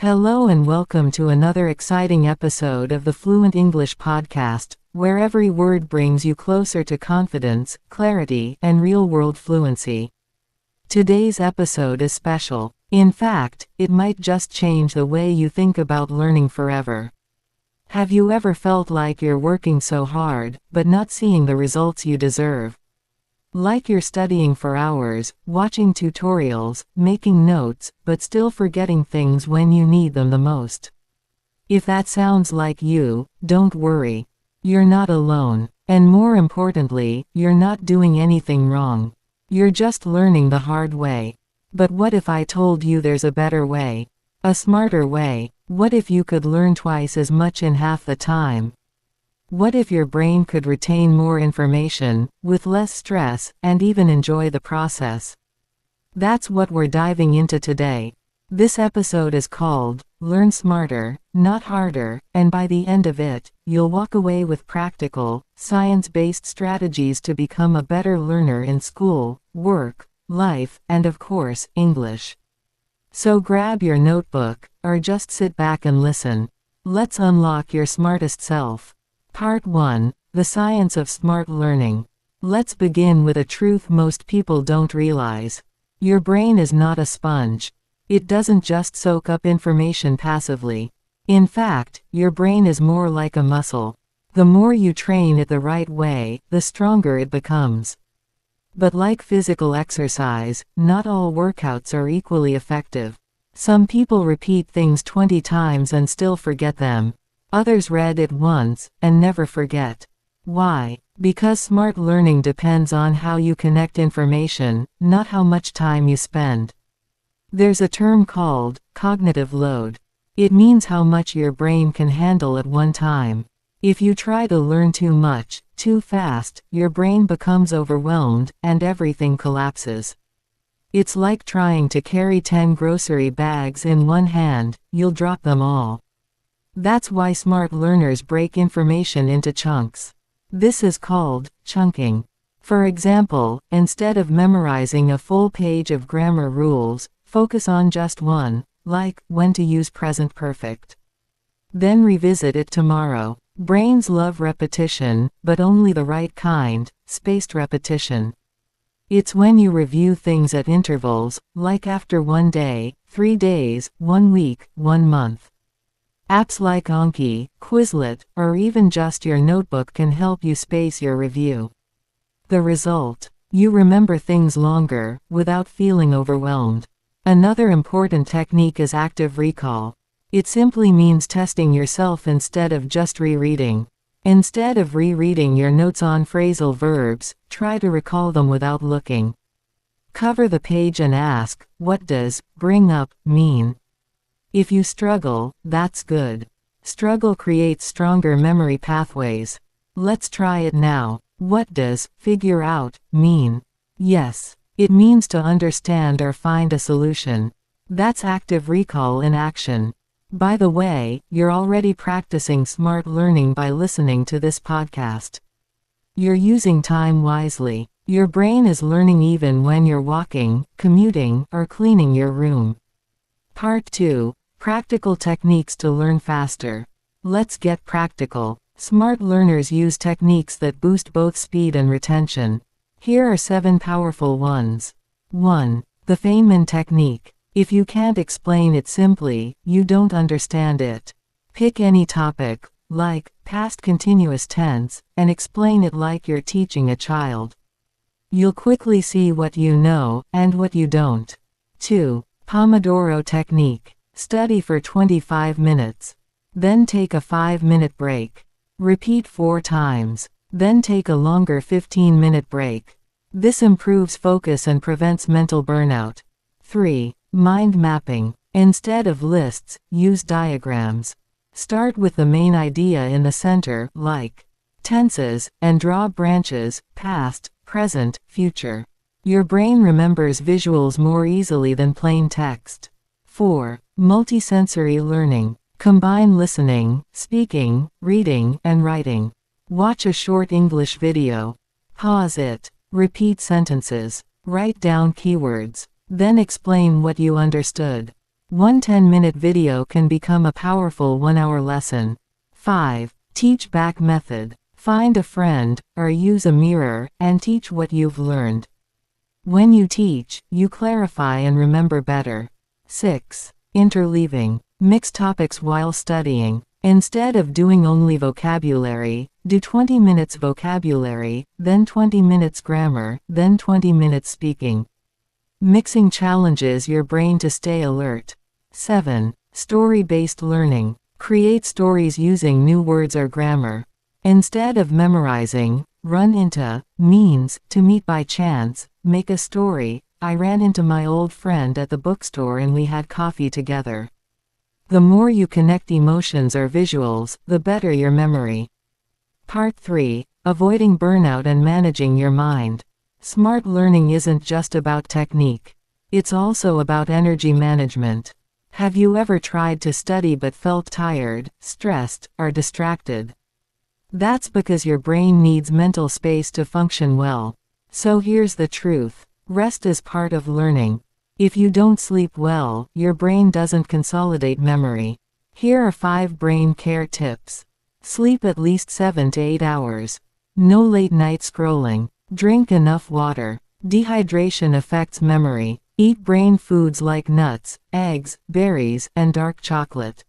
Hello and welcome to another exciting episode of the Fluent English Podcast, where every word brings you closer to confidence, clarity, and real-world fluency. Today's episode is special. In fact, it might just change the way you think about learning forever. Have you ever felt like you're working so hard, but not seeing the results you deserve? Like you're studying for hours, watching tutorials, making notes, but still forgetting things when you need them the most. If that sounds like you, don't worry. You're not alone. And more importantly, you're not doing anything wrong. You're just learning the hard way. But what if I told you there's a better way? A smarter way? What if you could learn twice as much in half the time? What if your brain could retain more information, with less stress, and even enjoy the process? That's what we're diving into today. This episode is called, Learn Smarter, Not Harder, and by the end of it, you'll walk away with practical, science-based strategies to become a better learner in school, work, life, and of course, English. So grab your notebook, or just sit back and listen. Let's unlock your smartest self. Part 1. The Science of Smart Learning. Let's begin with a truth most people don't realize. Your brain is not a sponge. It doesn't just soak up information passively. In fact, your brain is more like a muscle. The more you train it the right way, the stronger it becomes. But like physical exercise, not all workouts are equally effective. Some people repeat things 20 times and still forget them. Others read it once, and never forget. Why? Because smart learning depends on how you connect information, not how much time you spend. There's a term called cognitive load. It means how much your brain can handle at one time. If you try to learn too much, too fast, your brain becomes overwhelmed, and everything collapses. It's like trying to carry 10 grocery bags in one hand, you'll drop them all. That's why smart learners break information into chunks. This is called chunking. For example, instead of memorizing a full page of grammar rules, focus on just one, like when to use present perfect. Then revisit it tomorrow. Brains love repetition, but only the right kind, spaced repetition. It's when you review things at intervals, like after 1 day, 3 days, 1 week, 1 month. Apps like Anki, Quizlet, or even just your notebook can help you space your review. The result? You remember things longer, without feeling overwhelmed. Another important technique is active recall. It simply means testing yourself instead of just rereading. Instead of rereading your notes on phrasal verbs, try to recall them without looking. Cover the page and ask, what does bring up mean? If you struggle, that's good. Struggle creates stronger memory pathways. Let's try it now. What does figure out mean? Yes, it means to understand or find a solution. That's active recall in action. By the way, you're already practicing smart learning by listening to this podcast. You're using time wisely. Your brain is learning even when you're walking, commuting, or cleaning your room. Part 2. Practical techniques to learn faster. Let's get practical. Smart learners use techniques that boost both speed and retention. Here are 7 powerful ones. 1. The Feynman technique. If you can't explain it simply, you don't understand it. Pick any topic, like past continuous tense, and explain it like you're teaching a child. You'll quickly see what you know, and what you don't. 2. Pomodoro technique. Study for 25 minutes. Then take a 5-minute break. Repeat 4 times. Then take a longer 15-minute break. This improves focus and prevents mental burnout. 3. Mind mapping. Instead of lists, use diagrams. Start with the main idea in the center, like tenses, and draw branches, past, present, future. Your brain remembers visuals more easily than plain text. 4. Multisensory learning. Combine listening, speaking, reading, and writing. Watch a short English video. Pause it. Repeat sentences. Write down keywords. Then explain what you understood. One 10-minute video can become a powerful 1-hour lesson. 5. Teach back method. Find a friend, or use a mirror, and teach what you've learned. When you teach, you clarify and remember better. 6. Interleaving. Mix topics while studying. Instead of doing only vocabulary, do 20 minutes vocabulary, then 20 minutes grammar, then 20 minutes speaking. Mixing challenges your brain to stay alert. 7. Story-based learning. Create stories using new words or grammar. Instead of memorizing, run into, means, to meet by chance, make a story. I ran into my old friend at the bookstore and we had coffee together. The more you connect emotions or visuals, the better your memory. Part 3. Avoiding burnout and managing your mind. Smart learning isn't just about technique. It's also about energy management. Have you ever tried to study but felt tired, stressed, or distracted? That's because your brain needs mental space to function well. So here's the truth. Rest is part of learning. If you don't sleep well, your brain doesn't consolidate memory. Here are 5 brain care tips. Sleep at least 7 to 8 hours. No late night scrolling. Drink enough water. Dehydration affects memory. Eat brain foods like nuts, eggs, berries, and dark chocolate.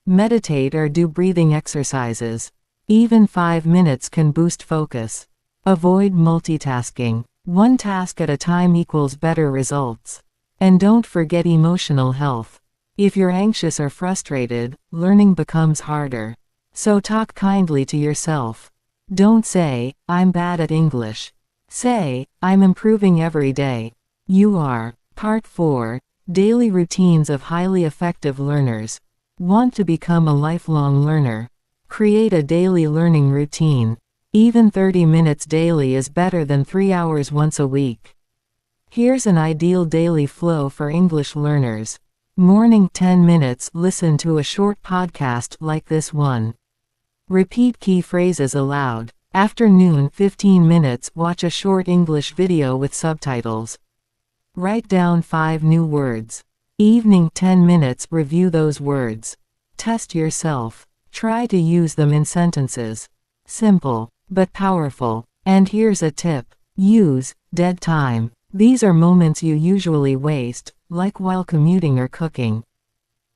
Meditate or do breathing exercises. Even 5 minutes can boost focus. Avoid multitasking. One task at a time equals better results. And don't forget emotional health. If you're anxious or frustrated, learning becomes harder. So talk kindly to yourself. Don't say, I'm bad at English. Say, I'm improving every day. You are. Part 4. Daily routines of highly effective learners. Want to become a lifelong learner? Create a daily learning routine. Even 30 minutes daily is better than 3 hours once a week. Here's an ideal daily flow for English learners. Morning 10 minutes, listen to a short podcast like this one. Repeat key phrases aloud. Afternoon 15 minutes, watch a short English video with subtitles. Write down 5 new words. Evening 10 minutes, review those words. Test yourself. Try to use them in sentences. Simple, but powerful. And here's a tip. Use dead time. These are moments you usually waste, like while commuting or cooking.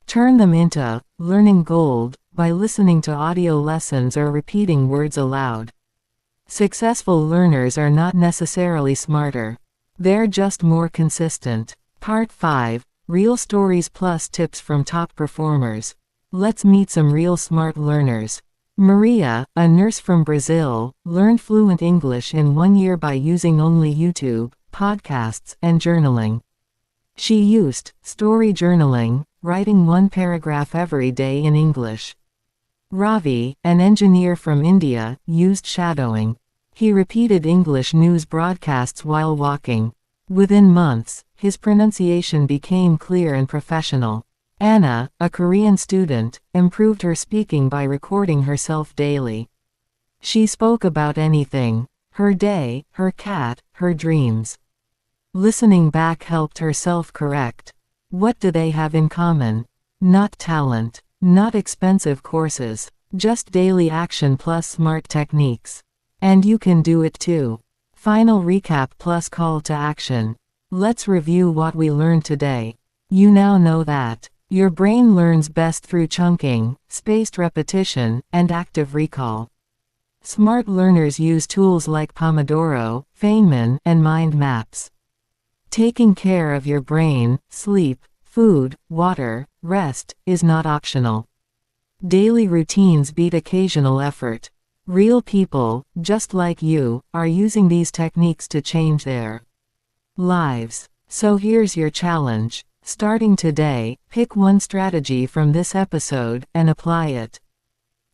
Turn them into learning gold by listening to audio lessons or repeating words aloud. Successful learners are not necessarily smarter. They're just more consistent. Part 5. Real stories plus tips from top performers. Let's meet some real smart learners. Maria, a nurse from Brazil, learned fluent English in 1 year by using only YouTube, podcasts, and journaling. She used story journaling, writing 1 paragraph every day in English. Ravi, an engineer from India, used shadowing. He repeated English news broadcasts while walking. Within months, his pronunciation became clear and professional. Anna, a Korean student, improved her speaking by recording herself daily. She spoke about anything: her day, her cat, her dreams. Listening back helped her self-correct. What do they have in common? Not talent, not expensive courses, just daily action plus smart techniques. And you can do it too. Final recap plus call to action. Let's review what we learned today. You now know that your brain learns best through chunking, spaced repetition, and active recall. Smart learners use tools like Pomodoro, Feynman, and mind maps. Taking care of your brain, sleep, food, water, rest, is not optional. Daily routines beat occasional effort. Real people, just like you, are using these techniques to change their lives. So here's your challenge. Starting today, pick 1 strategy from this episode and apply it.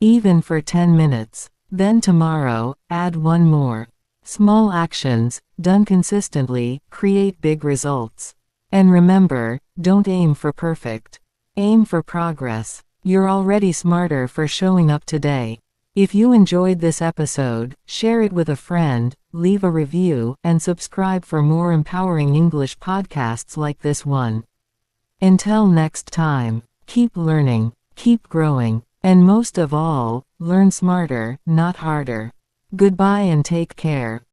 Even for 10 minutes. Then tomorrow, add 1 more. Small actions, done consistently, create big results. And remember, don't aim for perfect. Aim for progress. You're already smarter for showing up today. If you enjoyed this episode, share it with a friend, leave a review, and subscribe for more empowering English podcasts like this one. Until next time, keep learning, keep growing, and most of all, learn smarter, not harder. Goodbye and take care.